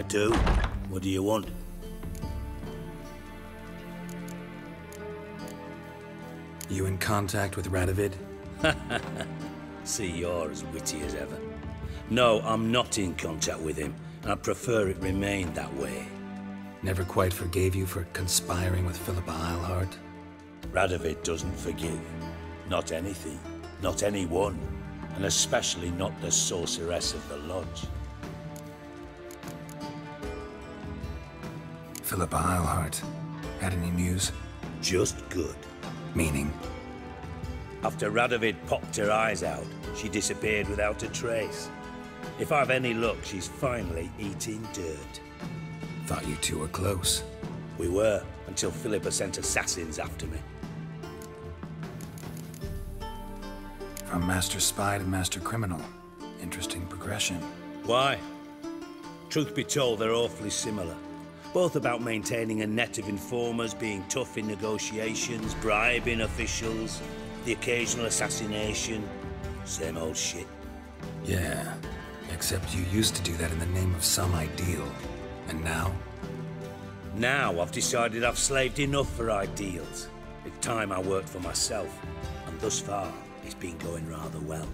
do. What do you want? You in contact with Radovid? See, you're as witty as ever. No, I'm not in contact with him. I prefer it remained that way. Never quite forgave you for conspiring with Philippa Eilhart? Radovid doesn't forgive. Not anything. Not anyone. And especially not the sorceress of the Lodge. Philippa Eilhart. Had any news? Just good. Meaning? After Radovid popped her eyes out, she disappeared without a trace. If I've any luck, she's finally eating dirt. Thought you two were close. We were, until Philippa sent assassins after me. From Master Spy to Master Criminal. Interesting progression. Why? Truth be told, they're awfully similar. Both about maintaining a net of informers, being tough in negotiations, bribing officials, the occasional assassination. Same old shit. Yeah, except you used to do that in the name of some ideal. And now? Now I've decided I've slaved enough for ideals. It's time I worked for myself. And thus far, it's been going rather well.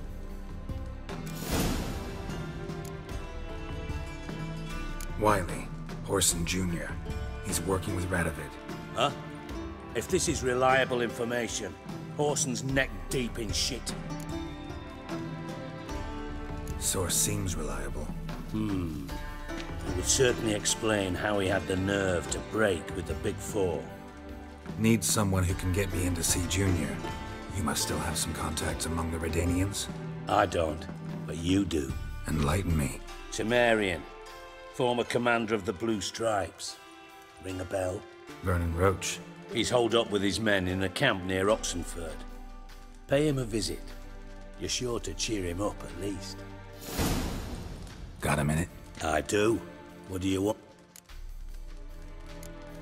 Wiley, Horson Jr. He's working with Radovid. Huh? If this is reliable information, Horson's neck deep in shit. Source seems reliable. It would certainly explain how he had the nerve to break with the Big Four. Need someone who can get me in to see Junior. You must still have some contacts among the Redanians? I don't, but you do. Enlighten me. Temerian, former commander of the Blue Stripes. Ring a bell? Vernon Roach. He's holed up with his men in a camp near Oxenford. Pay him a visit. You're sure to cheer him up at least. Got a minute? I do. What do you want?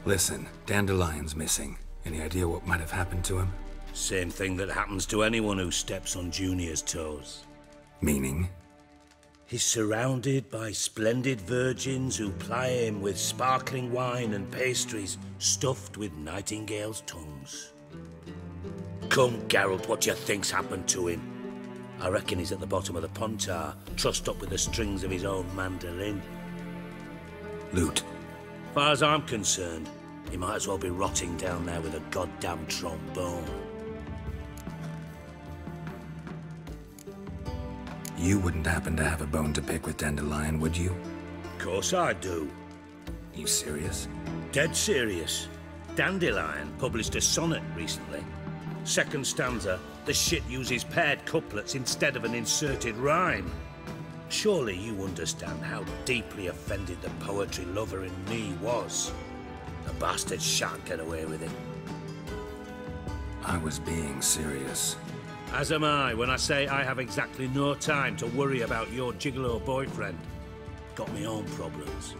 Listen, Dandelion's missing. Any idea what might have happened to him? Same thing that happens to anyone who steps on Junior's toes. Meaning? He's surrounded by splendid virgins who ply him with sparkling wine and pastries stuffed with nightingales' tongues. Come, Geralt, what do you think's happened to him? I reckon he's at the bottom of the Pontar, trussed up with the strings of his own mandolin. Loot. Far as I'm concerned, he might as well be rotting down there with a goddamn trombone. You wouldn't happen to have a bone to pick with Dandelion, would you? Of course I do. You serious? Dead serious. Dandelion published a sonnet recently. Second stanza, the shit uses paired couplets instead of an inserted rhyme. Surely you understand how deeply offended the poetry lover in me was. The bastard shan't get away with it. I was being serious. As am I when I say I have exactly no time to worry about your gigolo boyfriend. Got me own problems.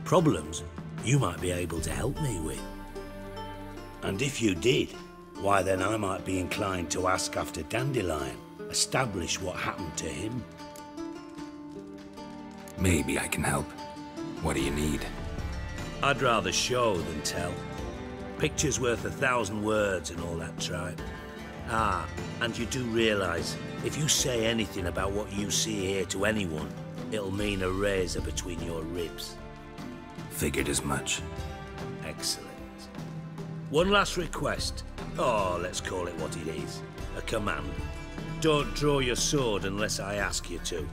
Problems you might be able to help me with. And if you did, why then I might be inclined to ask after Dandelion, establish what happened to him. Maybe I can help. What do you need? I'd rather show than tell. Picture's worth 1,000 words and all that tripe. Ah, and you do realize, if you say anything about what you see here to anyone, it'll mean a razor between your ribs. Figured as much. Excellent. One last request. Oh, let's call it what it is. A command. Don't draw your sword unless I ask you to.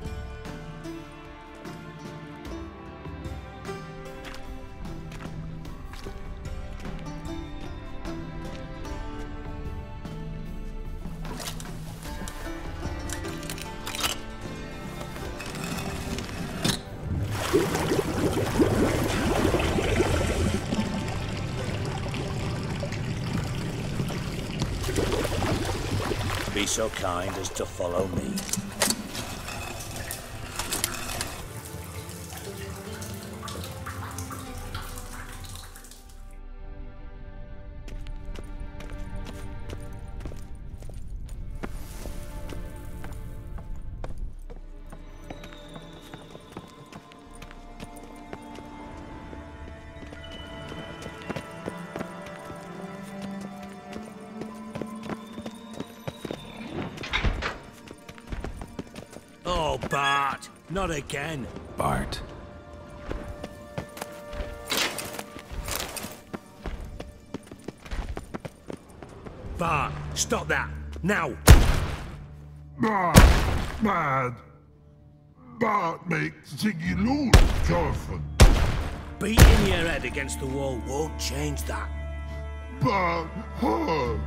Be so kind as to follow me. Oh, Bart! Not again! Bart. Bart, stop that! Now! Bad. Bart makes Ziggy lose, Jorfen. Beating your head against the wall won't change that. Bart hard.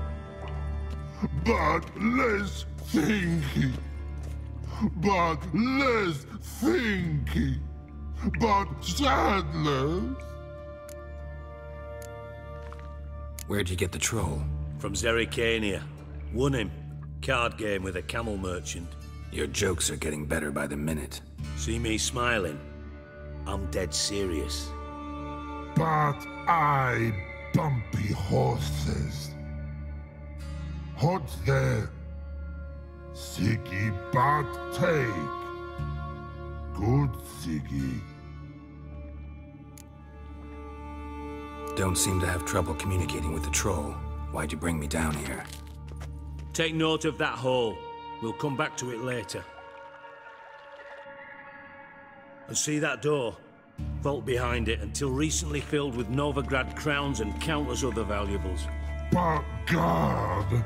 Bart less thinky. Bart less thinky. Bart sadless. Where'd you get the troll? From Zerrikania. Won him. Card game with a camel merchant. Your jokes are getting better by the minute. See me smiling? I'm dead serious. But I bumpy horses. Hot there. Siggy but take. Good Siggy. Don't seem to have trouble communicating with the troll. Why'd you bring me down here? Take note of that hole. We'll come back to it later. And see that door? Vault behind it, until recently filled with Novigrad crowns and countless other valuables. But God!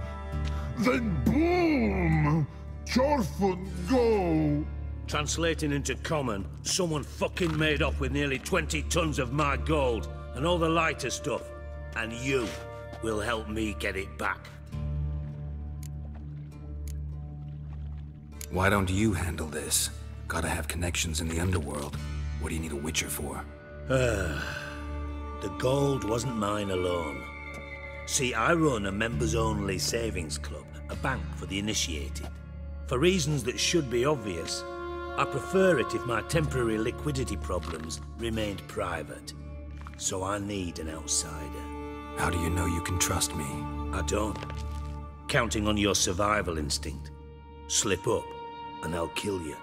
Then boom! Jorfen go! Translating into common, someone fucking made off with nearly 20 tons of my gold and all the lighter stuff. And you will help me get it back. Why don't you handle this? Gotta have connections in the underworld. What do you need a witcher for? The gold wasn't mine alone. See, I run a members-only savings club, a bank for the initiated. For reasons that should be obvious, I prefer it if my temporary liquidity problems remained private. So I need an outsider. How do you know you can trust me? I don't. Counting on your survival instinct. Slip up, and I'll kill you.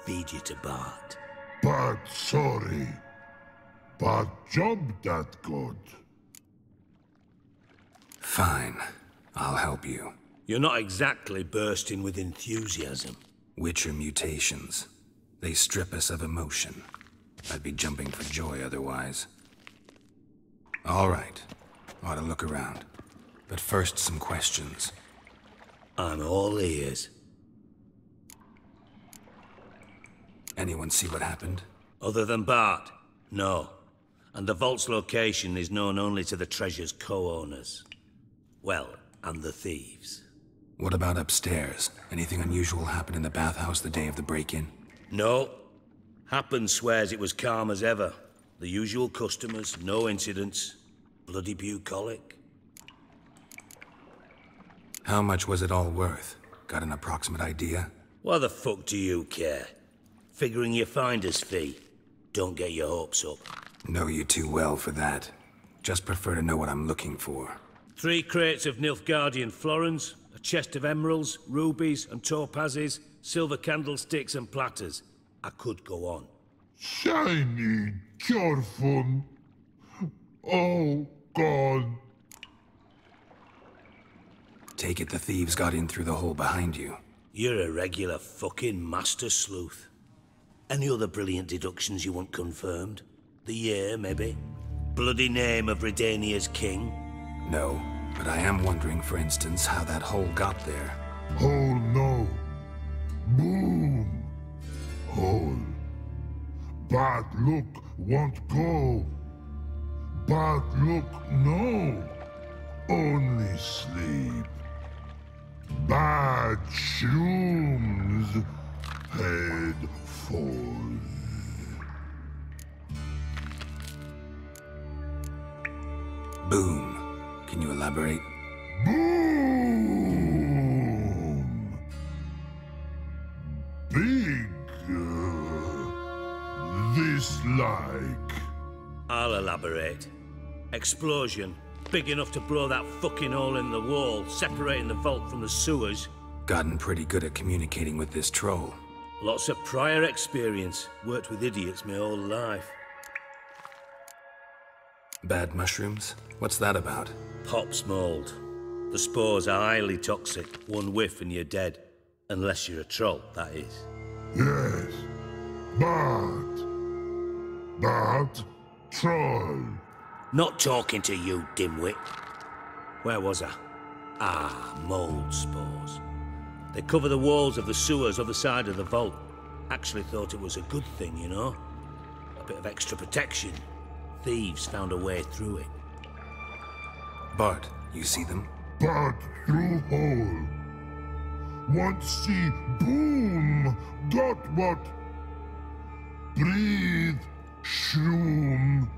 Feed you to Bart. But sorry. But job that good. Fine. I'll help you. You're not exactly bursting with enthusiasm. Witcher mutations. They strip us of emotion. I'd be jumping for joy otherwise. All right. Ought to look around. But first, some questions. I'm all ears. Anyone see what happened? Other than Bart? No. And the vault's location is known only to the treasure's co-owners. Well, and the thieves. What about upstairs? Anything unusual happen in the bathhouse the day of the break-in? No. Happen swears it was calm as ever. The usual customers, no incidents. Bloody bucolic. How much was it all worth? Got an approximate idea? Why the fuck do you care? Figuring your finder's fee. Don't get your hopes up. Know you too well for that. Just prefer to know what I'm looking for. 3 crates of Nilfgaardian florins, a chest of emeralds, rubies and topazes, silver candlesticks and platters. I could go on. Shiny Jorfen. Oh, God. Take it the thieves got in through the hole behind you. You're a regular fucking master sleuth. Any other brilliant deductions you want confirmed? The year, maybe? Bloody name of Redania's king? No, but I am wondering, for instance, how that hole got there. Hole no. Boom. Hole. Bad look won't go. Bad look no. Only sleep. Bad shrooms. Head falls. Boom. Can you elaborate? Boom! Big. This like. I'll elaborate. Explosion. Big enough to blow that fucking hole in the wall, separating the vault from the sewers. Gotten pretty good at communicating with this troll. Lots of prior experience. Worked with idiots my whole life. Bad mushrooms? What's that about? Pops mold. The spores are highly toxic. One whiff and you're dead. Unless you're a troll, that is. Yes. But troll. Not talking to you, dimwit. Where was I? Ah, mold spores. They cover the walls of the sewers other side of the vault. Actually thought it was a good thing, you know? A bit of extra protection. Thieves found a way through it. Bart, you see them? But through hole. Want see boom. Got what? Breathe. Shroom.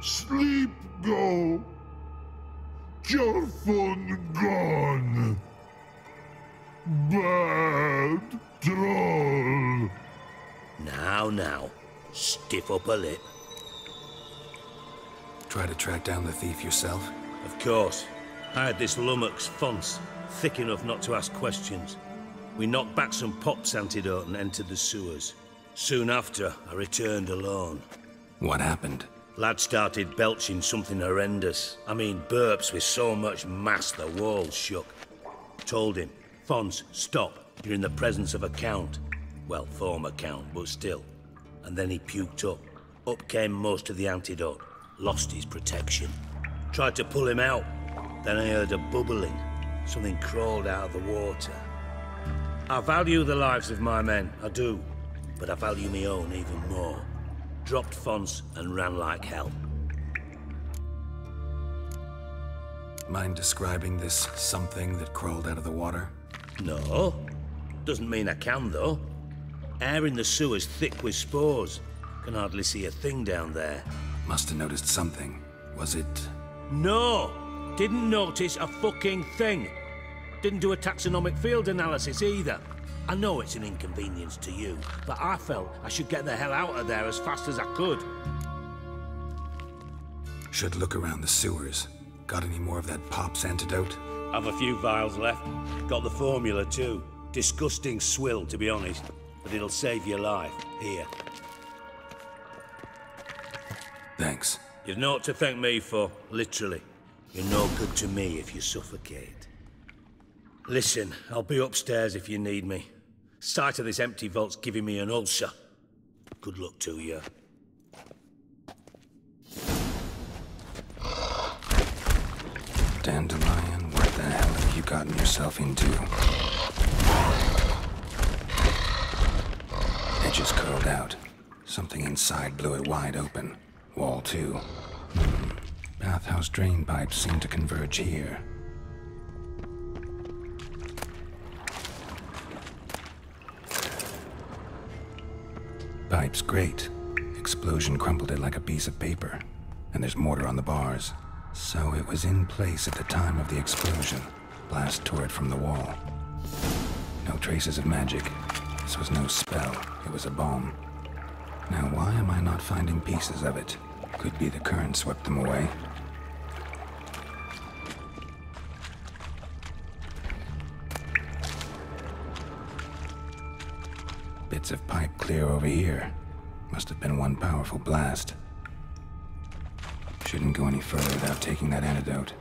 Sleep go. Your phone gone. Bad troll. Now. Stiff up a lip. Try to track down the thief yourself? Of course. I had this lummox Fonce, thick enough not to ask questions. We knocked back some Pop's antidote and entered the sewers. Soon after, I returned alone. What happened? Lad started belching something horrendous. I mean, burps with so much mass the walls shook. Told him, Fonce, stop. You're in the presence of a count. Well, former count, but still. And then he puked up. Up came most of the antidote. Lost his protection. Tried to pull him out. Then I heard a bubbling. Something crawled out of the water. I value the lives of my men, I do. But I value my own even more. Dropped Fonce and ran like hell. Mind describing this something that crawled out of the water? No. Doesn't mean I can, though. Air in the sewer's thick with spores. Can hardly see a thing down there. Must have noticed something. Was it... No! Didn't notice a fucking thing. Didn't do a taxonomic field analysis either. I know it's an inconvenience to you, but I felt I should get the hell out of there as fast as I could. Should look around the sewers. Got any more of that Pop's antidote? I've a few vials left. Got the formula too. Disgusting swill, to be honest. But it'll save your life. Here. Thanks. You've naught to thank me for, literally. You're no good to me if you suffocate. Listen, I'll be upstairs if you need me. Sight of this empty vault's giving me an ulcer. Good luck to you. Dandelion, what the hell have you gotten yourself into? Edges curled out. Something inside blew it wide open. Wall too. Bathhouse drain pipes seem to converge here. Pipe's great. Explosion crumpled it like a piece of paper. And there's mortar on the bars. So it was in place at the time of the explosion. Blast tore it from the wall. No traces of magic. This was no spell. It was a bomb. Now why am I not finding pieces of it? Could be the current swept them away. Bits of pipe clear over here. Must have been one powerful blast. Shouldn't go any further without taking that antidote.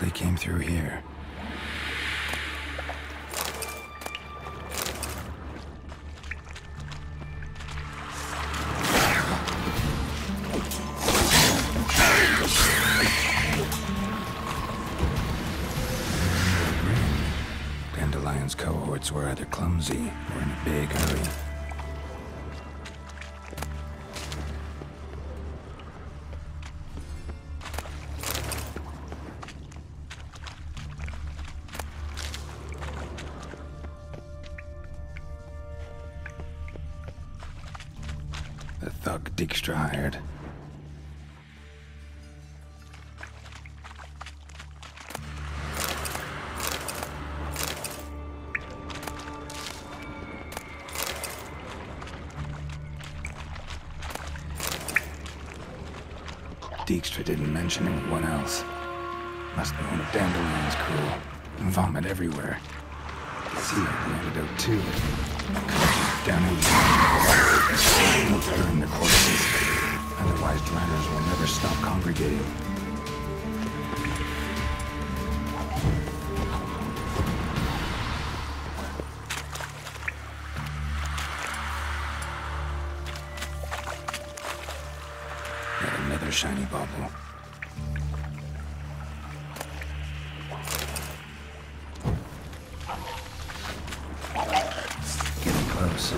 They came through here. Dandelion's cohorts were either clumsy or in a big hurry. The thug Dijkstra hired. Dijkstra didn't mention anyone else. Must be one of Dandelion's crew. Vomit everywhere. See the antidote too. Down in burn the corpses. Otherwise, drowners will never stop congregating. Got another shiny bauble. Getting close.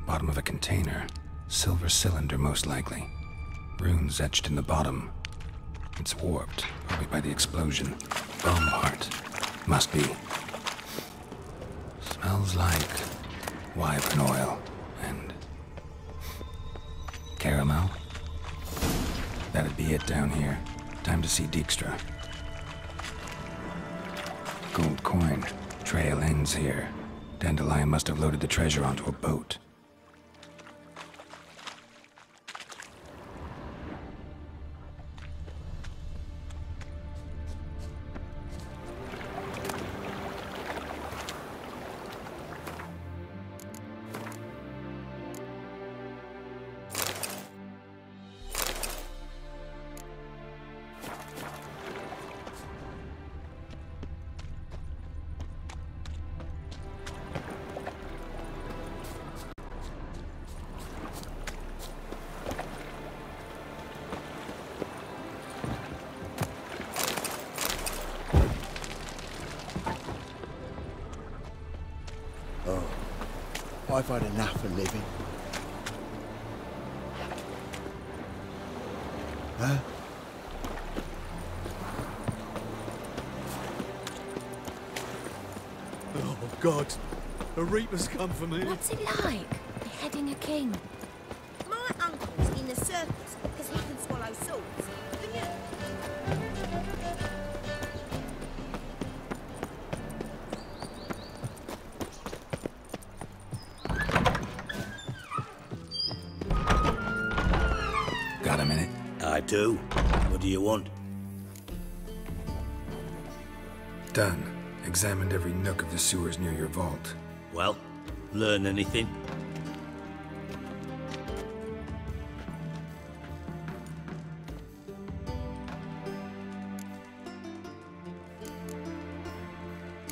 Bottom of a container. Silver cylinder, most likely. Runes etched in the bottom. It's warped, probably by the explosion. Bone part. Must be. Smells like wyvern oil and caramel. That'd be it down here. Time to see Dijkstra. Gold coin. Trail ends here. Dandelion must have loaded the treasure onto a boat. I've had enough of living. Huh? Oh, God. A Reaper's come for me. What's it like, beheading a king? My uncle's in the circus because he can swallow swords. Can you? Got a minute? I do. What do you want? Done. Examined every nook of the sewers near your vault. Well, learn anything?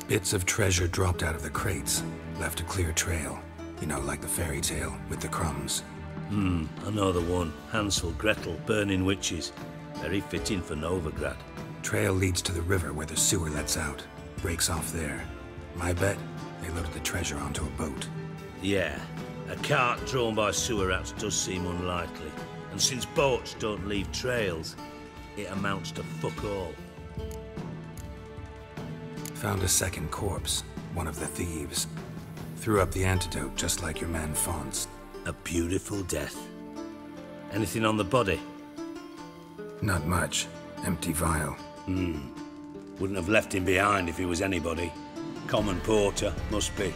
Bits of treasure dropped out of the crates. Left a clear trail. You know, like the fairy tale with the crumbs. I know the one. Hansel, Gretel, burning witches. Very fitting for Novigrad. Trail leads to the river where the sewer lets out. Breaks off there. My bet, they loaded the treasure onto a boat. Yeah, a cart drawn by sewer rats does seem unlikely. And since boats don't leave trails, it amounts to fuck all. Found a second corpse, one of the thieves. Threw up the antidote just like your man Fonz. A beautiful death. Anything on the body? Not much. Empty vial. Wouldn't have left him behind if he was anybody. Common porter, must be.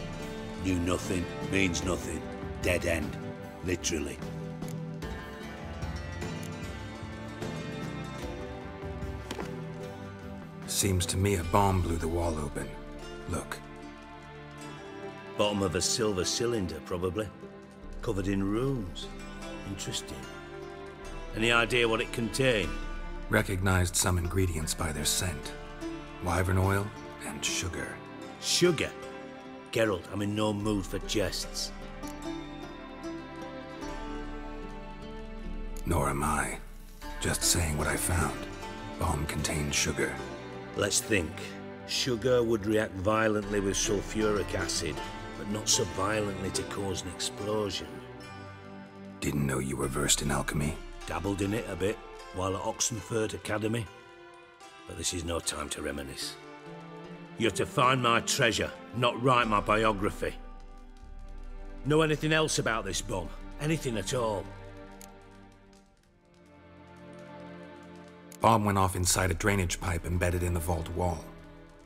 Knew nothing, means nothing. Dead end. Literally. Seems to me a bomb blew the wall open. Look. Bottom of a silver cylinder, probably. Covered in runes. Interesting. Any idea what it contained? Recognized some ingredients by their scent. Wyvern oil and sugar. Sugar? Geralt, I'm in no mood for jests. Nor am I. Just saying what I found. Bomb contained sugar. Let's think. Sugar would react violently with sulfuric acid, but not so violently to cause an explosion. Didn't know you were versed in alchemy. Dabbled in it a bit while at Oxenford Academy. But this is no time to reminisce. You're to find my treasure, not write my biography. Know anything else about this bomb? Anything at all? Bomb went off inside a drainage pipe embedded in the vault wall.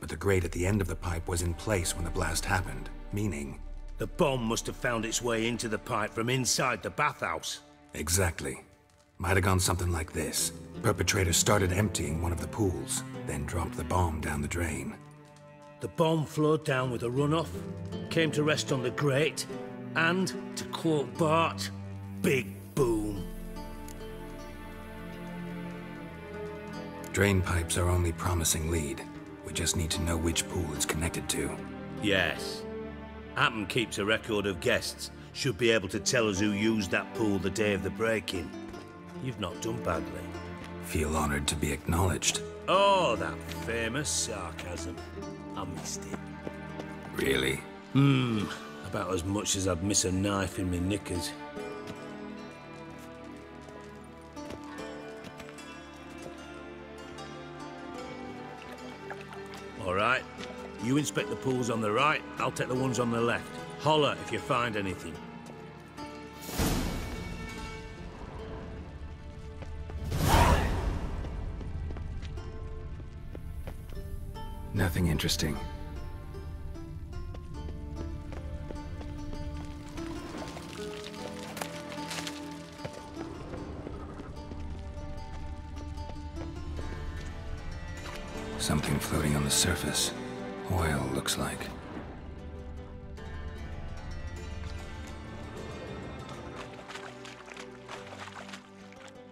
But the grate at the end of the pipe was in place when the blast happened, meaning... The bomb must have found its way into the pipe from inside the bathhouse. Exactly. Might have gone something like this. Perpetrator started emptying one of the pools, then dropped the bomb down the drain. The bomb flowed down with a runoff, came to rest on the grate, and, to quote Bart, big boom. Drain pipes are only promising lead. We just need to know which pool it's connected to. Yes. Happen keeps a record of guests. Should be able to tell us who used that pool the day of the break-in. You've not done badly. Feel honored to be acknowledged. Oh, that famous sarcasm. I missed it. Really? About as much as I'd miss a knife in my knickers. All right. You inspect the pools on the right, I'll take the ones on the left. Holler if you find anything. Nothing interesting. Something floating on the surface. Oil, looks like.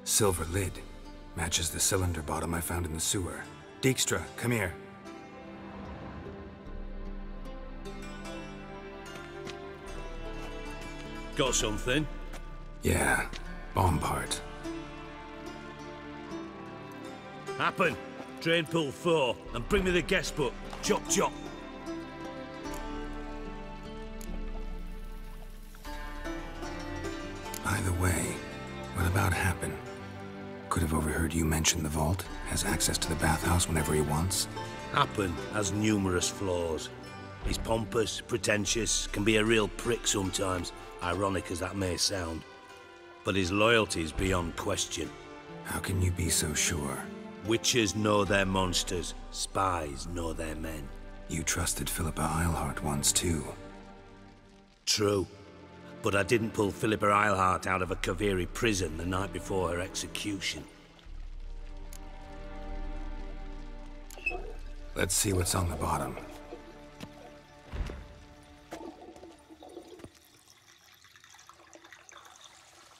Silver lid. Matches the cylinder bottom I found in the sewer. Dijkstra, come here. Got something? Yeah, bomb part. Happen. Drain pool 4, and bring me the guest book. Chop chop. By the way, what about Happen? could have overheard you mention the vault, has access to the bathhouse whenever he wants. Happen has numerous flaws. He's pompous, pretentious, can be a real prick sometimes, ironic as that may sound. But his loyalty is beyond question. How can you be so sure? Witches know their monsters, spies know their men. You trusted Philippa Eilhart once too. True. But I didn't pull Philippa Eilhart out of a Kaviri prison the night before her execution. Let's see what's on the bottom.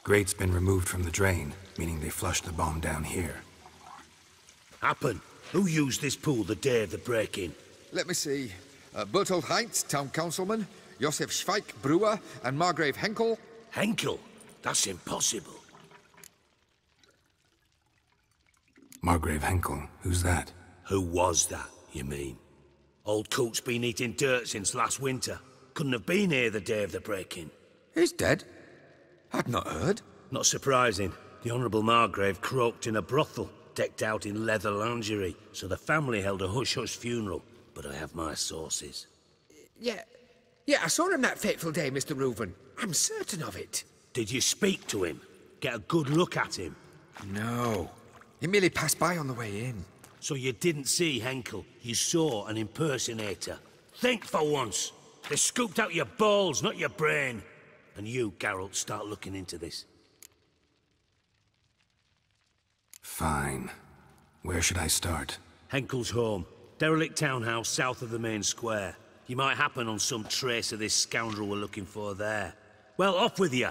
Grate's been removed from the drain, meaning they flushed the bomb down here. Happen. Who used this pool the day of the break-in? Let me see. Bertold Heinz, town councilman, Josef Schweik, brewer, and Margrave Henkel. Henkel? That's impossible. Margrave Henkel? Who's that? Who was that, you mean? Old Coot's been eating dirt since last winter. Couldn't have been here the day of the break-in. He's dead? I'd not heard. Not surprising. The Honourable Margrave croaked in a brothel, decked out in leather lingerie, so the family held a hush-hush funeral. But I have my sources. Yeah, I saw him that fateful day, Mr. Reuven. I'm certain of it. Did you speak to him? Get a good look at him? No. He merely passed by on the way in. So you didn't see Henkel, you saw an impersonator. Think for once. They scooped out your balls, not your brain. And you, Geralt, start looking into this. Fine. Where should I start? Henkel's home. Derelict townhouse south of the main square. You might happen on some trace of this scoundrel we're looking for there. Well, off with you!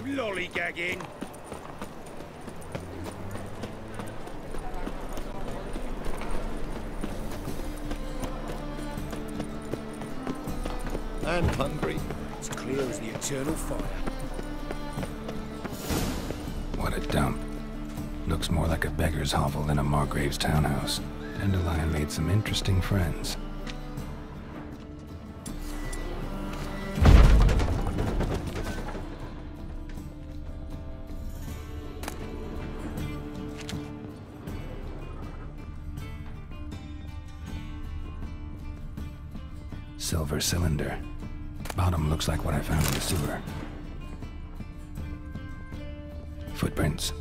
Lollygagging. And hungry. As clear as the eternal fire. What a dump. Looks more like a beggar's hovel than a Margrave's townhouse. Dandelion made some interesting friends. Silver cylinder. Bottom looks like what I found in the sewer. Footprints.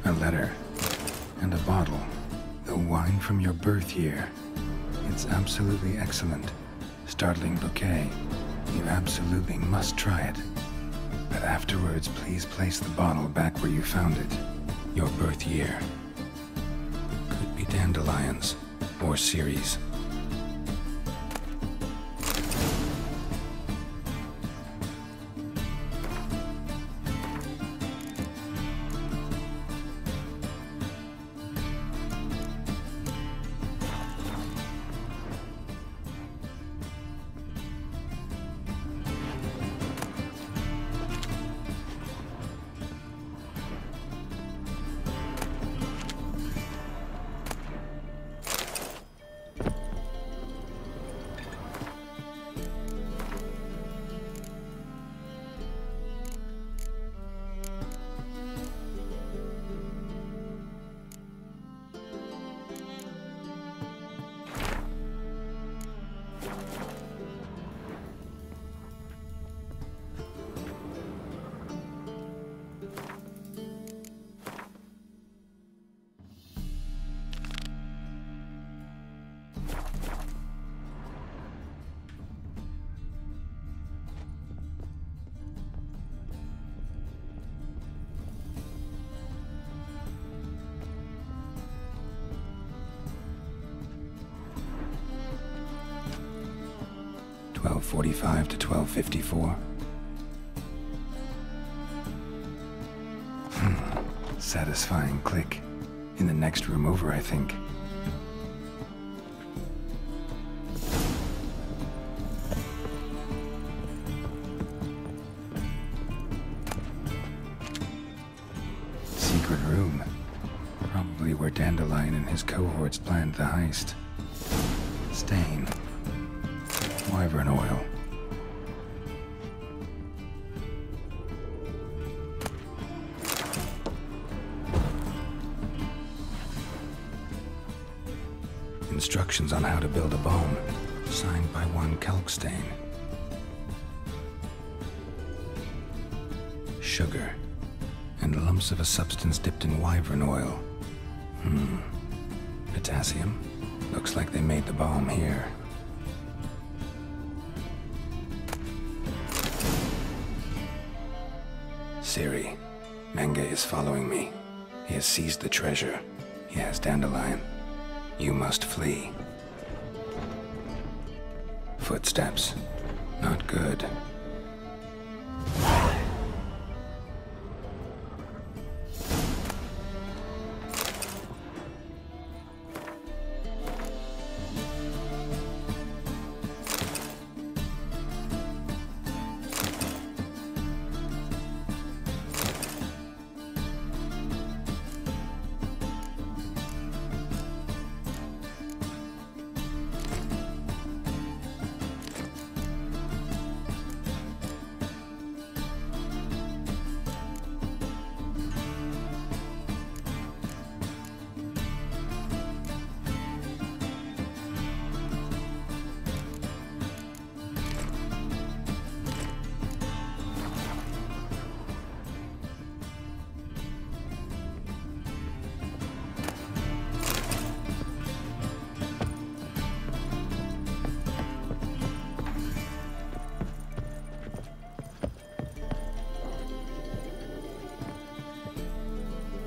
A letter. And a bottle. The wine from your birth year. It's absolutely excellent. Startling bouquet. You absolutely must try it. But afterwards, please place the bottle back where you found it. Your birth year. Could be dandelions. Or Ceres. 1245 to 1254. Satisfying click. In the next room over, I think. Secret room. Probably where Dandelion and his cohorts planned the heist. Stain. Wyvern oil. Instructions on how to build a bomb, signed by one Kalkstain. Sugar, and lumps of a substance dipped in wyvern oil. Potassium? Looks like they made the bomb here. Ciri, Menge is following me. He has seized the treasure. He has Dandelion. You must flee. Footsteps. Not good.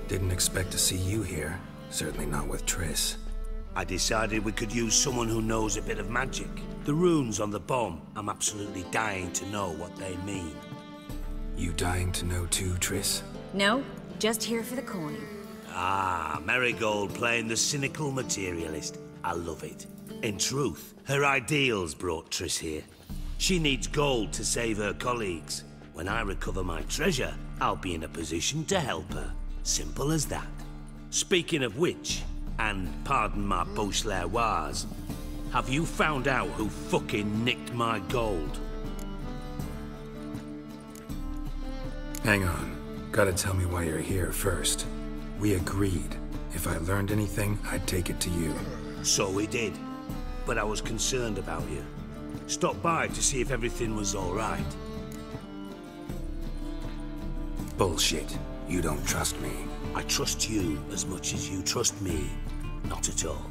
Didn't expect to see you here. Certainly not with Triss. I decided we could use someone who knows a bit of magic. The runes on the bomb, I'm absolutely dying to know what they mean. You dying to know too, Triss? No, just here for the coin. Ah, Marigold playing the cynical materialist. I love it. In truth, her ideals brought Triss here. She needs gold to save her colleagues. When I recover my treasure, I'll be in a position to help her. Simple as that. Speaking of which, and pardon my Beauclervoise, have you found out who fucking nicked my gold? Hang on. Gotta tell me why you're here first. We agreed. If I learned anything, I'd take it to you. So we did. But I was concerned about you. Stopped by to see if everything was all right. Bullshit. You don't trust me. I trust you as much as you trust me. Not at all.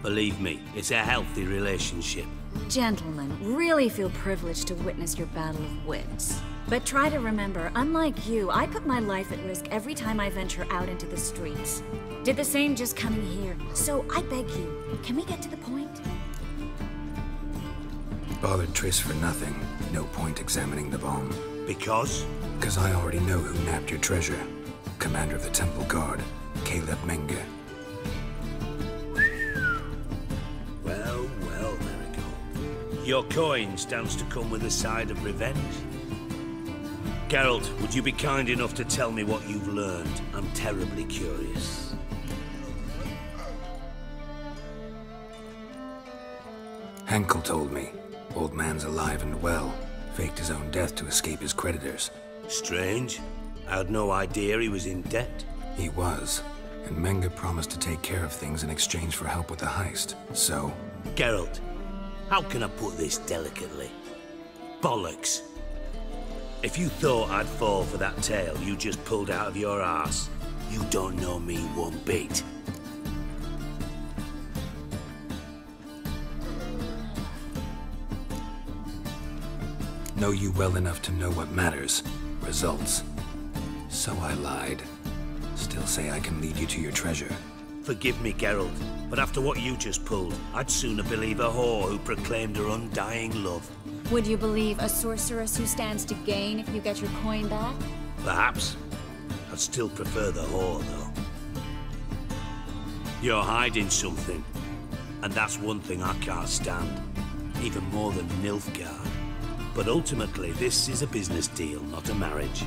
Believe me, it's a healthy relationship. Gentlemen, really feel privileged to witness your battle of wits. But try to remember, unlike you, I put my life at risk every time I venture out into the streets. Did the same just coming here. So I beg you, can we get to the point? Bothered Triss for nothing. No point examining the bomb. Because? Because I already know who nabbed your treasure. Commander of the Temple Guard, Caleb Menge. Well, well, Marigold. Your coin stands to come with a side of revenge. Geralt, would you be kind enough to tell me what you've learned? I'm terribly curious. Henkel told me. Old man's alive and well. Faked his own death to escape his creditors. Strange. I had no idea he was in debt. He was. And Menge promised to take care of things in exchange for help with the heist. So? Geralt, how can I put this delicately? Bollocks. If you thought I'd fall for that tale you just pulled out of your arse, you don't know me one bit. Know you well enough to know what matters. Results. So I lied. Still say I can lead you to your treasure. Forgive me, Geralt, but after what you just pulled, I'd sooner believe a whore who proclaimed her undying love. Would you believe a sorceress who stands to gain if you get your coin back? Perhaps. I'd still prefer the whore, though. You're hiding something, and that's one thing I can't stand, even more than Nilfgaard. But ultimately, this is a business deal, not a marriage.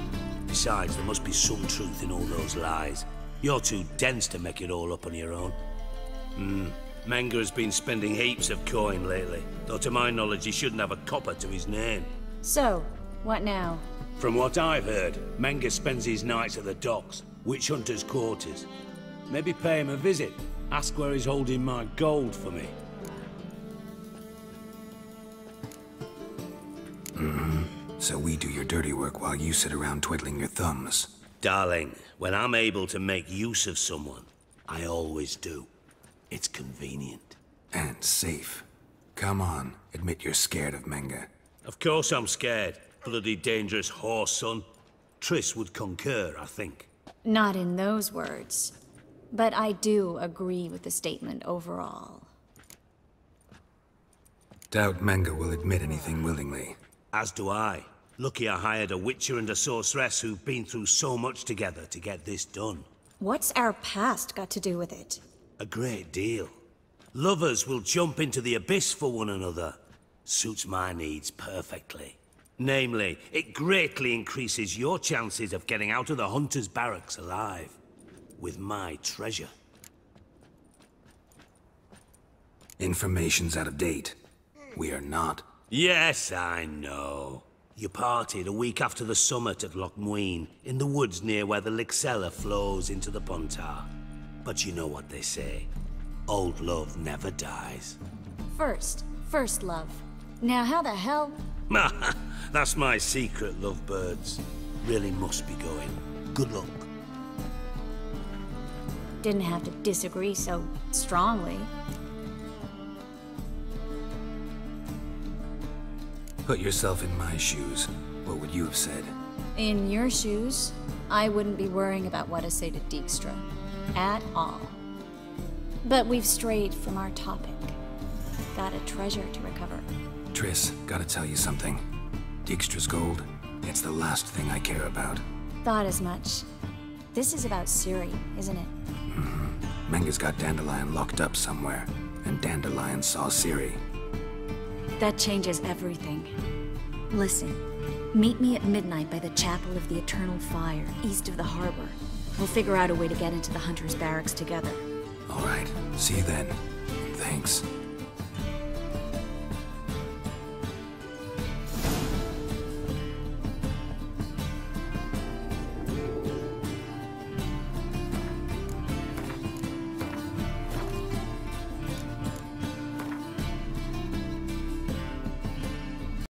Besides, there must be some truth in all those lies. You're too dense to make it all up on your own. Menga has been spending heaps of coin lately, though to my knowledge he shouldn't have a copper to his name. So, what now? From what I've heard, Menga spends his nights at the docks, witch hunters' quarters. Maybe pay him a visit, ask where he's holding my gold for me. So we do your dirty work while you sit around twiddling your thumbs. Darling, when I'm able to make use of someone, I always do. It's convenient. And safe. Come on, admit you're scared of Menga. Of course I'm scared. Bloody dangerous whore, son. Triss would concur, I think. Not in those words. But I do agree with the statement overall. Doubt Menga will admit anything willingly. As do I. Lucky I hired a witcher and a sorceress who've been through so much together to get this done. What's our past got to do with it? A great deal. Lovers will jump into the abyss for one another. Suits my needs perfectly. Namely, it greatly increases your chances of getting out of the hunter's barracks alive. With my treasure. Information's out of date. We are not. Yes, I know. You partied a week after the summit at Loch Muine, in the woods near where the Lixella flows into the Pontar. But you know what they say. Old love never dies. First love. Now how the hell? That's my secret, lovebirds. Really must be going. Good luck. Didn't have to disagree so strongly. Put yourself in my shoes. What would you have said? In your shoes, I wouldn't be worrying about what to say to Dijkstra. At all. But we've strayed from our topic. Got a treasure to recover. Triss, gotta tell you something. Dijkstra's gold, it's the last thing I care about. Thought as much. This is about Ciri, isn't it? Menga's got Dandelion locked up somewhere, and Dandelion saw Ciri. That changes everything. Listen, meet me at midnight by the Chapel of the Eternal Fire, east of the harbor. We'll figure out a way to get into the Hunter's barracks together. All right, see you then. Thanks.